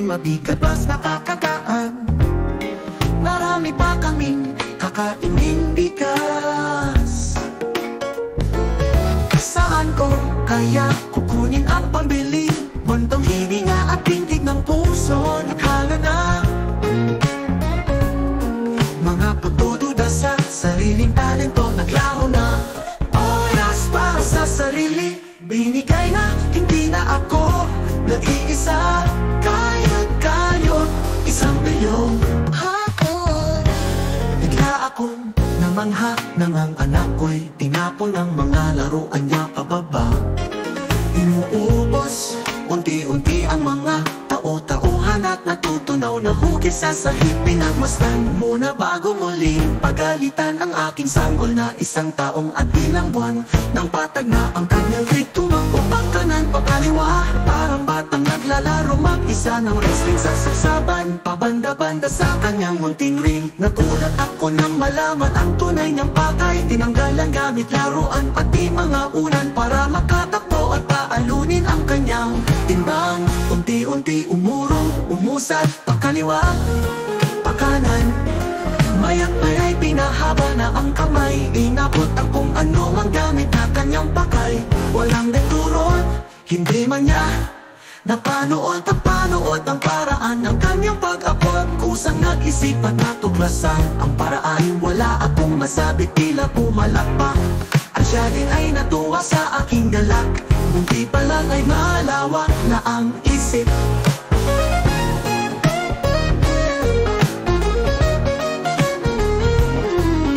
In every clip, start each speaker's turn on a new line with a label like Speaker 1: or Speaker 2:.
Speaker 1: mabigat mas nakakagaan. Marami pa kaming kakaining bigas. Saan ko kaya kukunin ang pambili? Buntong hininga at tindig ng puso nakhala na. Mga pagdududa sa sariling talento naglaho na. Oras para sa sarili binigay na, hindi na ako nag-iisa. Kaya't kayo, 1,000,000 hapon. Bigla akong namangha nang ang anak ko'y tinapon ang mga laruan niya pababa. Inuubos unti-unti ang mga tao-tauhan at natutunaw na hugis sa sahig. Pinagmasdan muna bago muling pagalitan ang aking sanggol na isang taong at ilang buwan. Nang patag na ang kanyang rig, tumakbo pagkanan pakaliwa. Parang batang naglalaro mag-isa ng wrestling sa saksaban. Pabanda-banda sa kanyang munting ring. Nagulat ako nang malaman ang tunay niyang pakay. Tinanggal ang gamit laruan pati mga unan para makatakbo at paalunin ang kanyang timbang. Unti-unti umurong, umusad, pakaliwa, pakanan. Mayak-maya'y pinahaba na ang kamay. Inabot ang kung ano ang gamit na kanyang pakay. Walang deturon, hindi man niya napanood ang paraan ng kanyang pag-abot. Kusang nag-isip at natuklasan ang paraan. Wala akong masabi, tila pumalakpak. At siya din ay natuwa sa aking galak. Munti pa lang ay malawak na ang isip.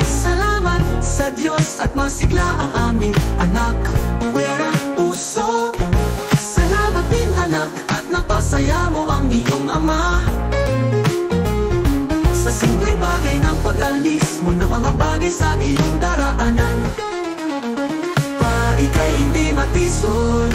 Speaker 1: Salamat sa Diyos at masigla ang aming anak. Pwera puso. Salamat din anak at napasaya mo ang iyong ama. Sa simpleng bagay ng pag-alis mo ng mga bagay sa iyong daraanan. Ika'y hindi matisod,